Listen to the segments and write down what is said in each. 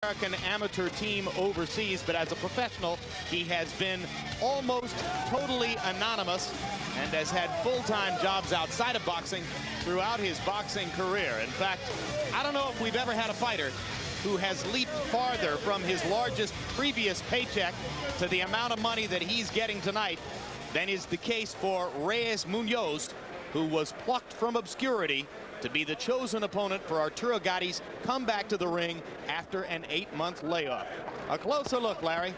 American amateur team overseas, but as a professional, he has been almost totally anonymous and has had full-time jobs outside of boxing throughout his boxing career. In fact, I don't know if we've ever had a fighter who has leaped farther from his largest previous paycheck to the amount of money that he's getting tonight than is the case for Reyes Munoz, who was plucked from obscurity to be the chosen opponent for Arturo Gatti's comeback to the ring after an 8-month layoff. A closer look, Larry.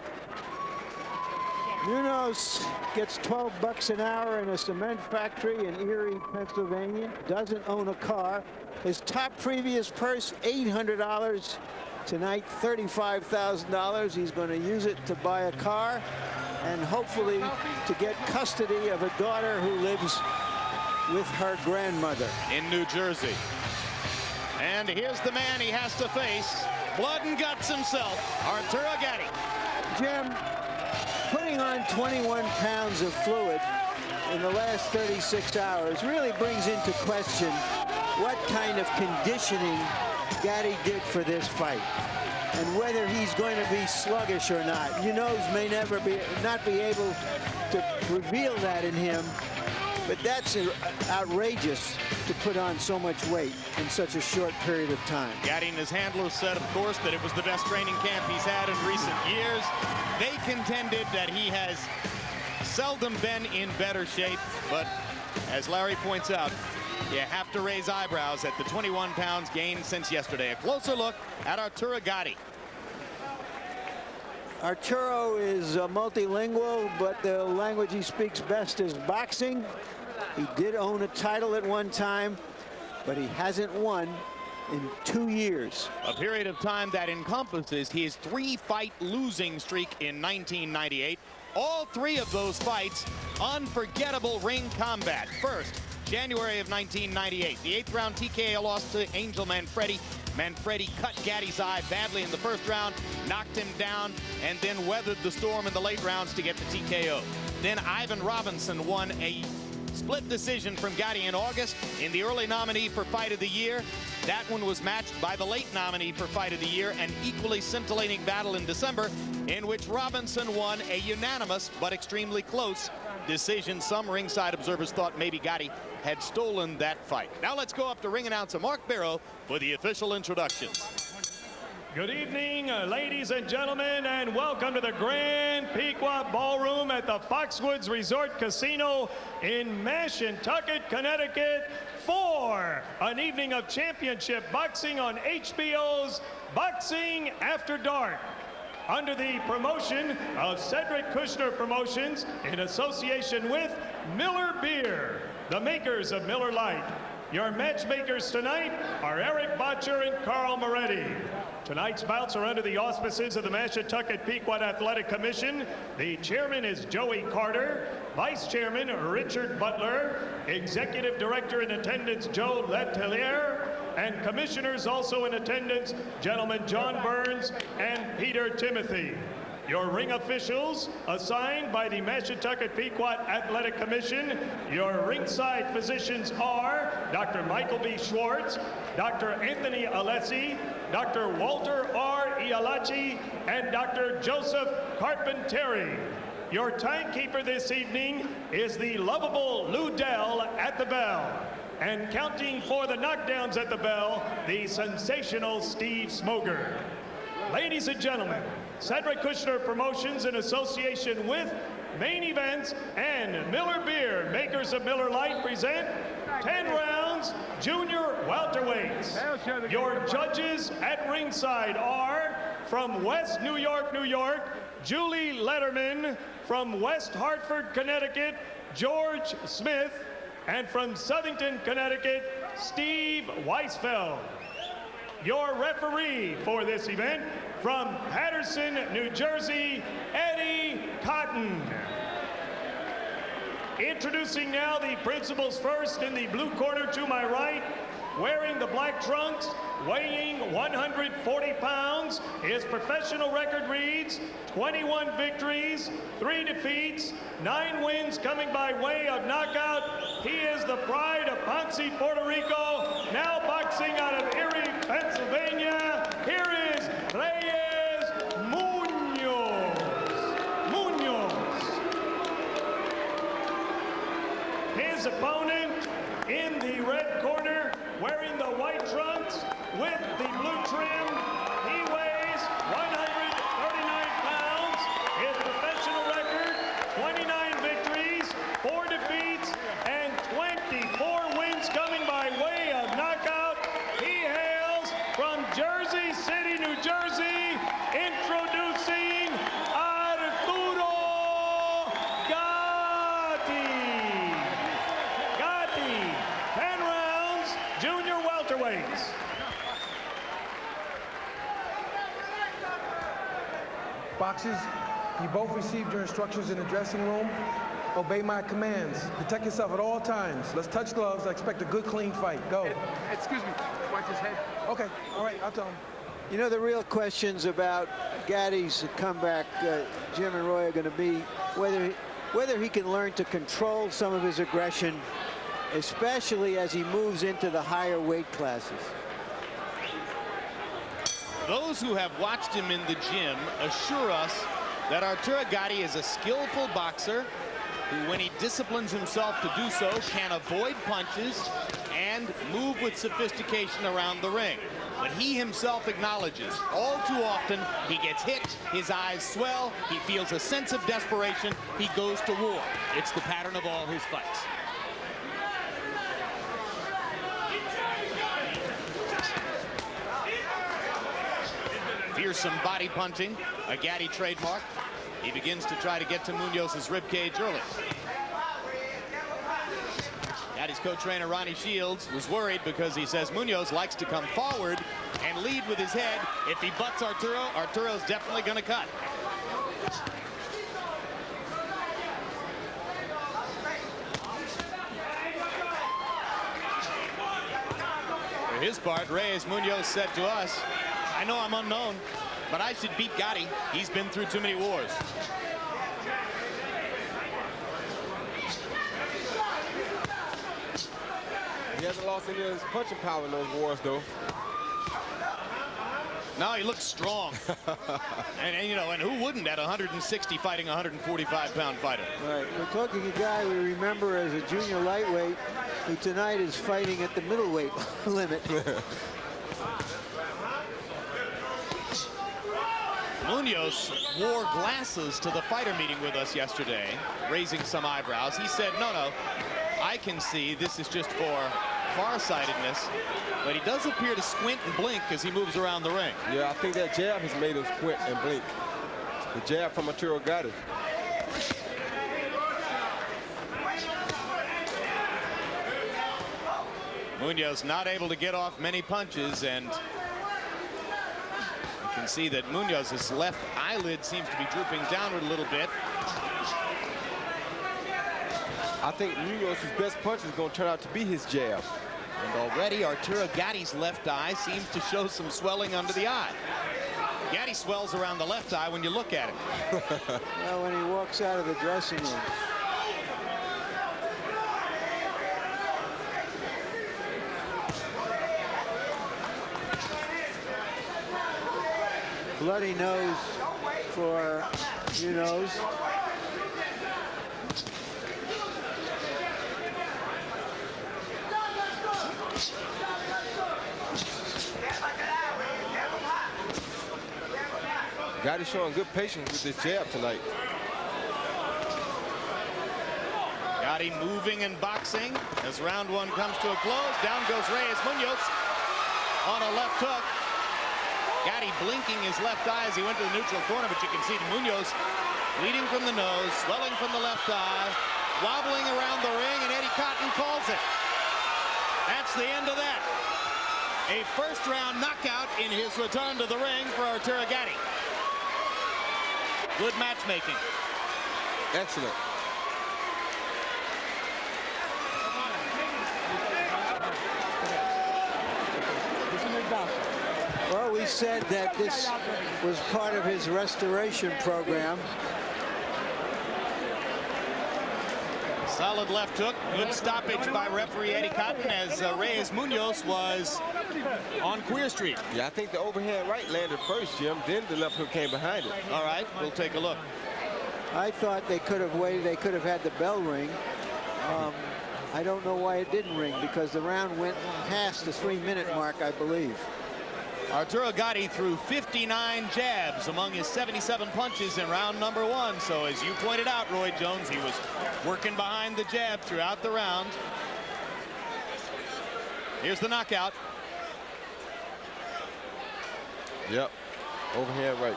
Munoz gets $12 an hour in a cement factory in Erie, Pennsylvania. Doesn't own a car. His top previous purse, $800. Tonight, $35,000. He's going to use it to buy a car and hopefully to get custody of a daughter who lives with her grandmother in New Jersey. And here's the man he has to face, blood and guts himself, Arturo Gatti. Jim, putting on 21 pounds of fluid in the last 36 hours really brings into question what kind of conditioning Gatti did for this fight and whether he's going to be sluggish or not. Munoz may not be able to reveal that in him, but that's outrageous to put on so much weight in such a short period of time. Gatti and his handlers said, of course, that it was the best training camp he's had in recent years. They contended that he has seldom been in better shape, but as Larry points out, you have to raise eyebrows at the 21 pounds gained since yesterday. A closer look at Arturo Gatti. Arturo is multilingual, but the language he speaks best is boxing. He did own a title at one time, but he hasn't won in 2 years. A period of time that encompasses his 3-fight losing streak in 1998. All 3 of those fights, unforgettable ring combat. First, January of 1998, the 8th round TKO loss to Angel Manfredi. Manfredi cut Gatti's eye badly in the first round, knocked him down, and then weathered the storm in the late rounds to get the TKO. Then Ivan Robinson won a split decision from Gatti in August in the early nominee for Fight of the Year. That one was matched by the late nominee for Fight of the Year, an equally scintillating battle in December in which Robinson won a unanimous but extremely close decision. Some ringside observers thought maybe Gatti had stolen that fight. Now let's go up to ring announcer Mark Barrow for the official introductions. Good evening, ladies and gentlemen, and welcome to the Grand Pequot Ballroom at the Foxwoods Resort Casino in Mashantucket, Connecticut, for an evening of championship boxing on HBO's Boxing After Dark, under the promotion of Cedric Kushner Promotions in association with Miller Beer, the makers of Miller Lite. Your matchmakers tonight are Eric Botcher and Carl Moretti. Tonight's bouts are under the auspices of the Mashantucket Pequot Athletic Commission. The chairman is Joey Carter, vice chairman Richard Butler, executive director in attendance Joe Letelier, and commissioners also in attendance, gentlemen John Burns and Peter Timothy. Your ring officials assigned by the Mashantucket Pequot Athletic Commission. Your ringside physicians are Dr. Michael B. Schwartz, Dr. Anthony Alessi, Dr. Walter R. Ialachi, and Dr. Joseph Carpenteri. Your timekeeper this evening is the lovable Lou Dell at the bell. And counting for the knockdowns at the bell, the sensational Steve Smoger. Ladies and gentlemen, Cedric Kushner Promotions in association with Main Events and Miller Beer, makers of Miller Lite, present 10 rounds junior welterweights. Your judges at ringside are from West New York, New York, Julie Letterman, from West Hartford, Connecticut, George Smith, and from Southington, Connecticut, Steve Weisfeld. Your referee for this event, from Paterson, New Jersey, Eddie Cotton. Introducing now the principals first in the blue corner to my right, wearing the black trunks, weighing 140 pounds. His professional record reads 21 victories, 3 defeats, 9 wins coming by way of knockout. He is the pride of Ponce, Puerto Rico, now boxing out of Erie, Pennsylvania. Here is Reyes. his opponent in the red corner, wearing the white trunks with the blue trim. He weighs 139 pounds. His professional record, 29 victories, 4 defeats, and 24 wins coming by way of knockout. He hails from Jersey City, New Jersey, introducing Arturo Gatti. Gatti, 10 rounds, junior welterweights. Boxers, you both received your instructions in the dressing room. Obey my commands. Protect yourself at all times. Let's touch gloves. I expect a good, clean fight. Go. Excuse me. Watch his head. Okay. All right. I'll tell him. You know, the real questions about Gatti's comeback, Jim and Roy, are going to be whether he can learn to control some of his aggression, especially as he moves into the higher weight classes. Those who have watched him in the gym assure us that Arturo Gatti is a skillful boxer who, when he disciplines himself to do so, can avoid punches and move with sophistication around the ring. But he himself acknowledges all too often he gets hit, his eyes swell, he feels a sense of desperation, he goes to war. It's the pattern of all his fights. Fearsome body punching, a Gatti trademark. He begins to try to get to Munoz's ribcage early. Gatti's co-trainer Ronnie Shields was worried because he says Munoz likes to come forward and lead with his head. If he butts Arturo, Arturo's definitely going to cut. For his part, Reyes Munoz said to us, "I know I'm unknown, but I should beat Gatti. He's been through too many wars." He hasn't lost any of his punching power in those wars, though. No, he looks strong. and you know, and who wouldn't at 160 fighting a 145-pound fighter? Right. We're talking a guy we remember as a junior lightweight who tonight is fighting at the middleweight limit. Munoz wore glasses to the fighter meeting with us yesterday, raising some eyebrows. He said, no, I can see this is just for farsightedness, but he does appear to squint and blink as he moves around the ring. Yeah, I think that jab has made him squint and blink. The jab from Arturo Gatti. Munoz not able to get off many punches, and you can see that Munoz's left eyelid seems to be drooping downward a little bit. I think Munoz's best punch is going to turn out to be his jab. And already Arturo Gatti's left eye seems to show some swelling under the eye. Gatti swells around the left eye when you look at him. Well, when he walks out of the dressing room. Bloody nose for Munoz. Gatti showing good patience with this jab tonight. Gatti moving and boxing as round one comes to a close. Down goes Reyes Munoz on a left hook. Gatti blinking his left eye as he went to the neutral corner, but you can see Munoz bleeding from the nose, swelling from the left eye, wobbling around the ring, and Eddie Cotton calls it. That's the end of that. A first-round knockout in his return to the ring for Arturo Gatti. Good matchmaking. Excellent. Well, we said that this was part of his restoration program. Solid left hook. Good stoppage by referee Eddie Cotton as Reyes Munoz was on Queer Street. Yeah, I think the overhand right landed first, Jim. Then the left hook came behind it. All right, we'll take a look. I thought they could have waited. They could have had the bell ring. I don't know why it didn't ring, because the round went past the 3-minute mark, I believe. Arturo Gatti threw 59 jabs among his 77 punches in round number 1. So as you pointed out, Roy Jones, he was working behind the jab throughout the round. Here's the knockout. Yep. Overhand right.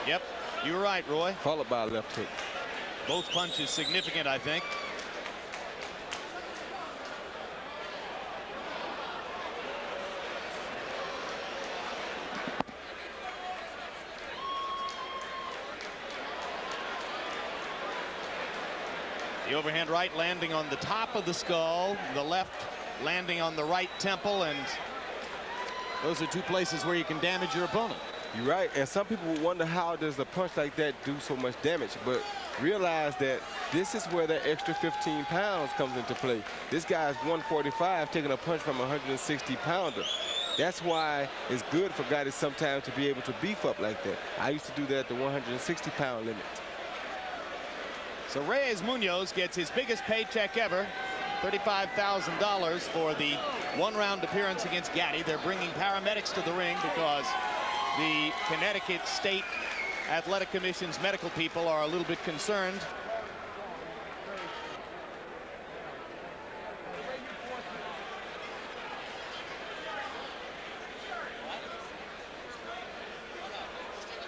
Yep. You were right, Roy. Followed by a left hook. Both punches significant, I think. The overhand right landing on the top of the skull, the left landing on the right temple, and those are 2 places where you can damage your opponent. You're right, and some people would wonder how does a punch like that do so much damage, but realize that this is where that extra 15 pounds comes into play. This guy's 145 taking a punch from a 160-pounder. That's why it's good for Gatti sometimes to be able to beef up like that. I used to do that at the 160-pound limit. So Reyes Munoz gets his biggest paycheck ever, $35,000 for the 1-round appearance against Gatti. They're bringing paramedics to the ring because the Connecticut State Athletic Commission's medical people are a little bit concerned.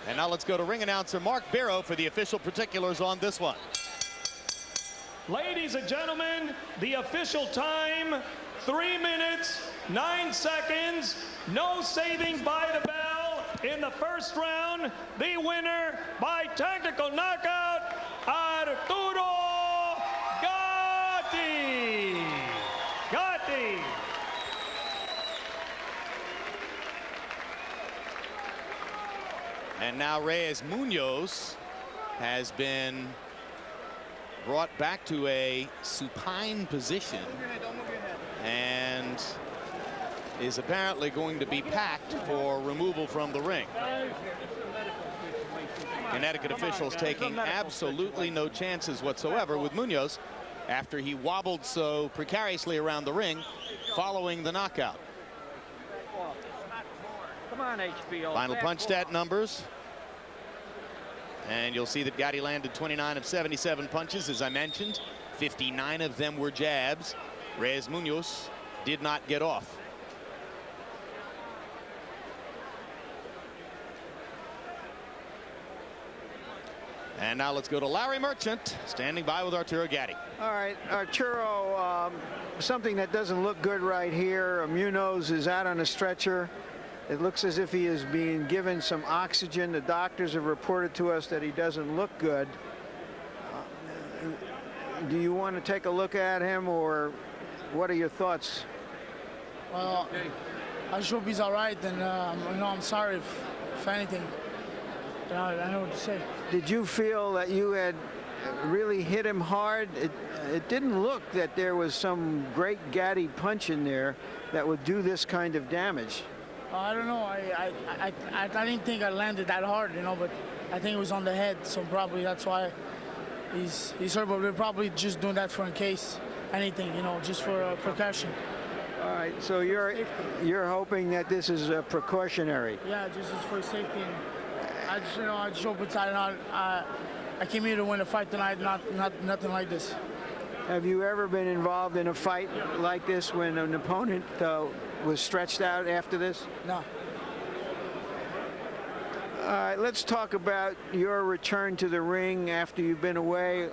And now let's go to ring announcer Mark Barrow for the official particulars on this one. Ladies and gentlemen, the official time, 3 minutes, 9 seconds. No saving by the bell in the first round. The winner by technical knockout, Arturo Gatti. Gatti. And now Reyes Munoz has been brought back to a supine position and is apparently going to be packed for removal from the ring. Connecticut officials taking absolutely no chances whatsoever with Munoz after he wobbled so precariously around the ring following the knockout. Come on, HBO. Final punch stat numbers. And you'll see that Gatti landed 29 of 77 punches, as I mentioned. 59 of them were jabs. Reyes Munoz did not get off. And now let's go to Larry Merchant, standing by with Arturo Gatti. All right, Arturo, something that doesn't look good right here. Munoz is out on a stretcher. It looks as if he is being given some oxygen. The doctors have reported to us that he doesn't look good. Do you want to take a look at him, or what are your thoughts? Well, I just hope he's all right, and I'm sorry if anything. I don't know what to say. Did you feel that you had really hit him hard? It didn't look that there was some great Gatti punch in there that would do this kind of damage. I don't know. I didn't think I landed that hard, but I think it was on the head, so probably that's why he's hurt. But we're probably just doing that for in case anything, just for precaution. All right. So you're hoping that this is precautionary. Yeah, just for safety. And I just hope it's I came here to win a fight tonight, nothing like this. Have you ever been involved in a fight like this when an opponent was stretched out after this? No. All right, let's talk about your return to the ring after you've been away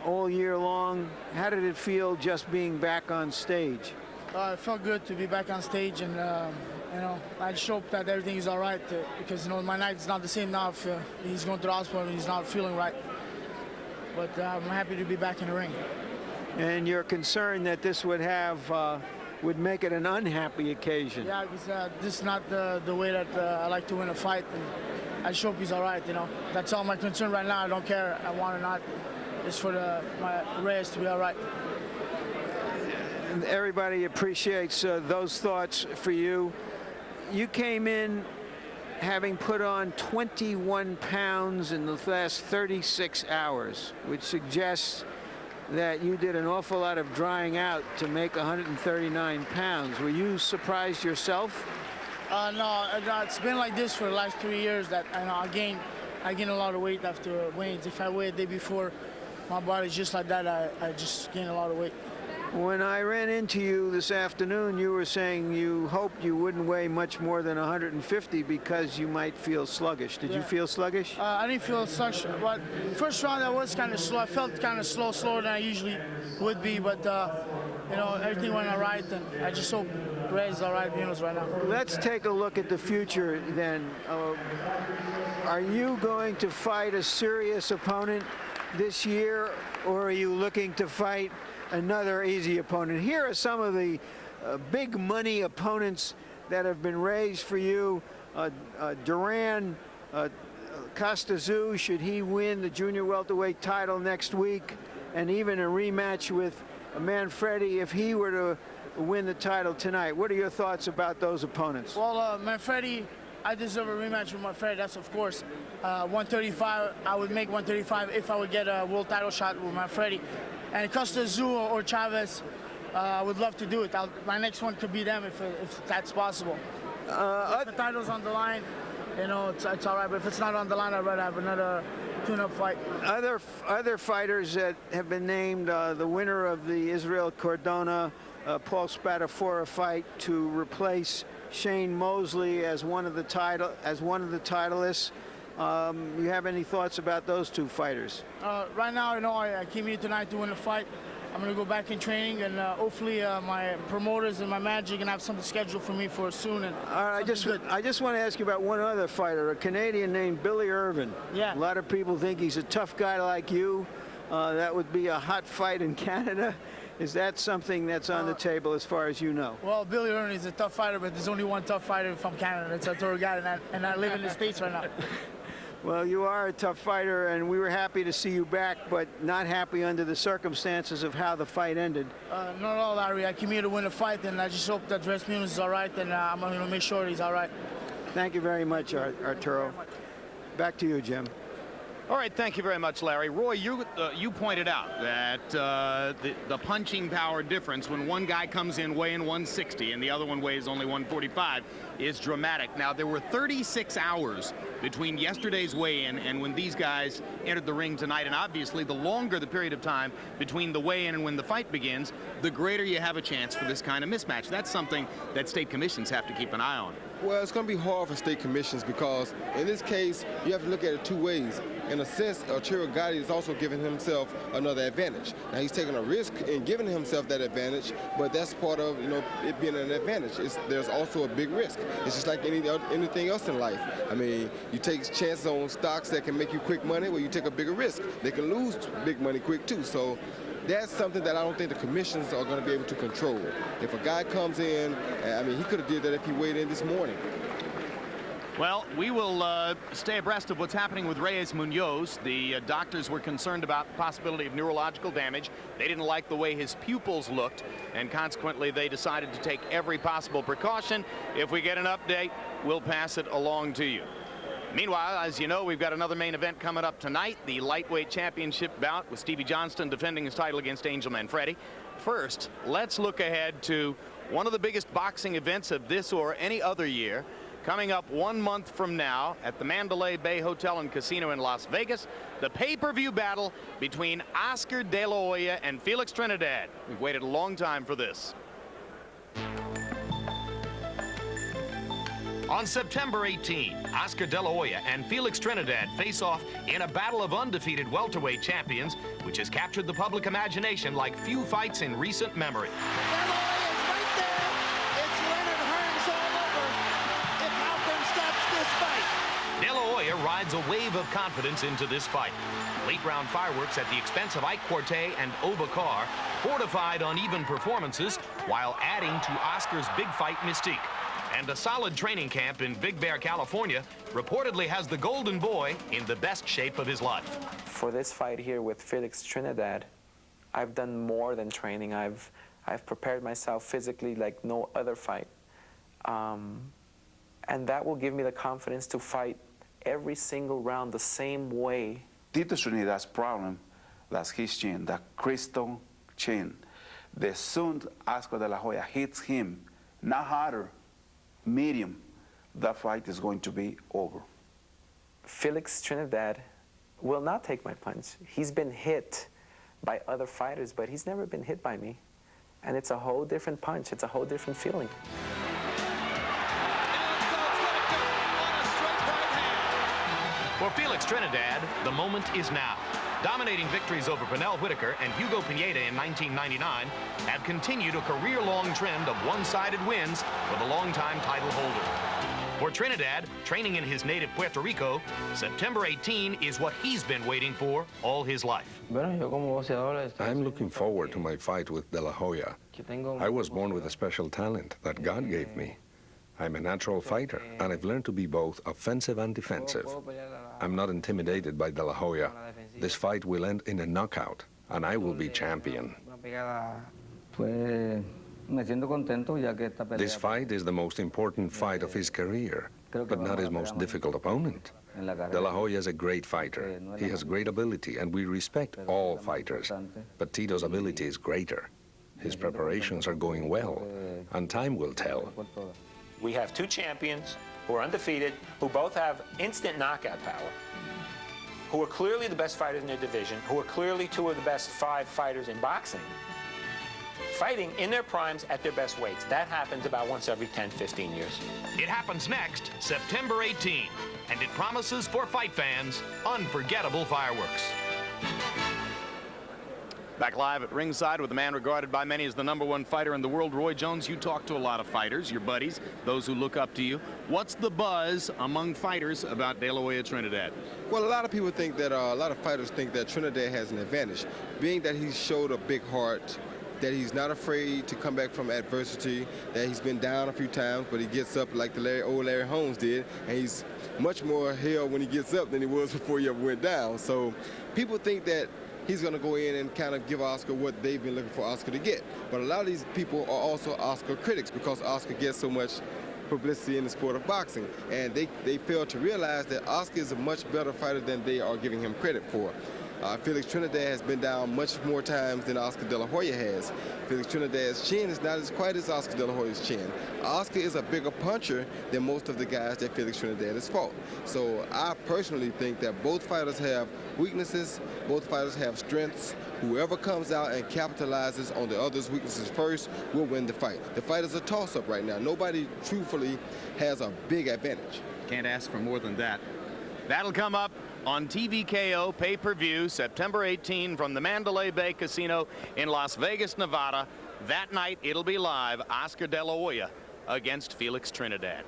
all year long. How did it feel just being back on stage? It felt good to be back on stage, and I just hope that everything is all right because my night is not the same now. If he's going to the hospital and he's not feeling right. But I'm happy to be back in the ring. And you're concerned that this would make it an unhappy occasion. Yeah, because this is not the way that I like to win a fight. And I just hope he's all right, That's all my concern right now. I don't care. I want or not. It's for my Reyes to be all right. And everybody appreciates those thoughts for you. You came in having put on 21 pounds in the last 36 hours, which suggests that you did an awful lot of drying out to make 139 pounds. Were you surprised yourself? No, it's been like this for the last 3 years that I gain a lot of weight after weigh-ins. If I weighed the day before, my body's just like that. I just gain a lot of weight. When I ran into you this afternoon, you were saying you hoped you wouldn't weigh much more than 150 because you might feel sluggish. Did you feel sluggish? I didn't feel sluggish, but first round I was kind of slow. I felt kind of slower than I usually would be, but you know, everything went all right, and I just hope Reyes is all right, Munoz right now. Let's take a look at the future then. Are you going to fight a serious opponent this year, or are you looking to fight another easy opponent? Here are some of the big money opponents that have been raised for you. Duran, Costazoo, should he win the junior welterweight title next week, and even a rematch with Manfredi if he were to win the title tonight. What are your thoughts about those opponents? Well, Manfredi, I deserve a rematch with Manfredi, that's of course. 135, I would make 135 if I would get a world title shot with Manfredi. And Costazoo or Chavez, I would love to do it. My next one could be them if that's possible. If the title's on the line, you know, it's all right. But if it's not on the line, I'd rather have another tune-up fight. Other fighters that have been named, the winner of the Israel Cordona, Paul Spadafora fight to replace Shane Mosley as one of the titleists. You have any thoughts about those two fighters? Right now, you know, I came here tonight to win the fight. I'm going to go back in training, and hopefully my promoters and my manager can have something scheduled for me for soon. And I just want to ask you about one other fighter, a Canadian named Billy Irvin. Yeah. A lot of people think he's a tough guy like you. That would be a hot fight in Canada. Is that something that's on the table as far as you know? Well, Billy Irvin is a tough fighter, but there's only one tough fighter from Canada. It's Arturo Gatti, and I live in the States right now. Well, you are a tough fighter, and we were happy to see you back, but not happy under the circumstances of how the fight ended. Not at all, Larry. I came here to win the fight, and I just hope that Reyes Munoz is all right, and I'm going to make sure he's all right. Thank you very much, Arturo. Back to you, Jim. All right, thank you very much, Larry. Roy, you pointed out that the punching power difference when one guy comes in weighing 160 and the other one weighs only 145 is dramatic. Now, there were 36 hours between yesterday's weigh-in and when these guys entered the ring tonight, and obviously the longer the period of time between the weigh-in and when the fight begins, the greater you have a chance for this kind of mismatch. That's something that state commissions have to keep an eye on. Well, it's going to be hard for state commissions because in this case, you have to look at it two ways. In a sense, Arturo Gatti is also giving himself another advantage. Now, he's taking a risk in giving himself that advantage, but that's part of, you know, it being an advantage. There's also a big risk. It's just like anything else in life. I mean, you take chances on stocks that can make you quick money, well, you take a bigger risk. They can lose big money quick, too. So that's something that I don't think the commissions are going to be able to control. If a guy comes in, I mean, he could have did that if he weighed in this morning. Well, we will stay abreast of what's happening with Reyes Munoz. The doctors were concerned about the possibility of neurological damage. They didn't like the way his pupils looked, and consequently they decided to take every possible precaution. If we get an update, we'll pass it along to you. Meanwhile, as you know, we've got another main event coming up tonight, the lightweight championship bout with Stevie Johnston defending his title against Angel Manfredi. First, let's look ahead to one of the biggest boxing events of this or any other year, coming up 1 month from now at the Mandalay Bay Hotel and Casino in Las Vegas, the pay-per-view battle between Oscar De La Hoya and Felix Trinidad. We've waited a long time for this. On September 18, Oscar De La Hoya and Felix Trinidad face off in a battle of undefeated welterweight champions, which has captured the public imagination like few fights in recent memory. De La Hoya's right there. It's Leonard Hearns all over. If Malcolm stops this fight. De La Hoya rides a wave of confidence into this fight. Late-round fireworks at the expense of Ike Quartey and Obakar fortified uneven performances while adding to Oscar's big fight mystique. And a solid training camp in Big Bear, California, reportedly has the Golden Boy in the best shape of his life. For this fight here with Felix Trinidad, I've done more than training. I've prepared myself physically like no other fight. And that will give me the confidence to fight every single round the same way. Tito Trinidad's problem That's his chin, that crystal chin. The soon Oscar De La Hoya hits him, not harder, medium, that fight is going to be over. Felix Trinidad will not take my punch. He's been hit by other fighters, but he's never been hit by me. And it's a whole different punch. It's a whole different feeling. For Felix Trinidad, the moment is now. Dominating victories over Pernell Whitaker and Hugo Pineda in 1999 have continued a career-long trend of one-sided wins for the longtime title holder. For Trinidad, training in his native Puerto Rico, September 18 is what he's been waiting for all his life. I'm looking forward to my fight with De La Hoya. I was born with a special talent that God gave me. I'm a natural fighter, and I've learned to be both offensive and defensive. I'm not intimidated by De La Hoya. This fight will end in a knockout, and I will be champion. This fight is the most important fight of his career, but not his most difficult opponent. De La Hoya is a great fighter. He has great ability, and we respect all fighters. But Tito's ability is greater. His preparations are going well, and time will tell. We have two champions who are undefeated, who both have instant knockout power, who are clearly the best fighters in their division, who are clearly two of the best 5 fighters in boxing, fighting in their primes at their best weights. That happens about once every 10, 15 years. It happens next, September 18, and it promises for fight fans unforgettable fireworks. Back live at ringside with the man regarded by many as the #1 fighter in the world, Roy Jones. You talk to a lot of fighters, your buddies, those who look up to you. What's the buzz among fighters about De La Hoya Trinidad? Well, a lot of people think that, a lot of fighters think that Trinidad has an advantage, being that he showed a big heart, that he's not afraid to come back from adversity, that he's been down a few times, but he gets up like the old Larry Holmes did, and he's much more hell when he gets up than he was before he ever went down. So people think that he's going to go in and kind of give Oscar what they've been looking for Oscar to get. But a lot of these people are also Oscar critics because Oscar gets so much publicity in the sport of boxing. And they fail to realize that Oscar is a much better fighter than they are giving him credit for. Felix Trinidad has been down much more times than Oscar De La Hoya has. Felix Trinidad's chin is not quite as Oscar De La Hoya's chin. Oscar is a bigger puncher than most of the guys that Felix Trinidad has fought. So I personally think that both fighters have weaknesses, both fighters have strengths. Whoever comes out and capitalizes on the other's weaknesses first will win the fight. The fight is a toss-up right now. Nobody truthfully has a big advantage. Can't ask for more than that. That'll come up on TVKO pay-per-view September 18 from the Mandalay Bay Casino in Las Vegas, Nevada. That night, it'll be live. Oscar De La Hoya against Felix Trinidad.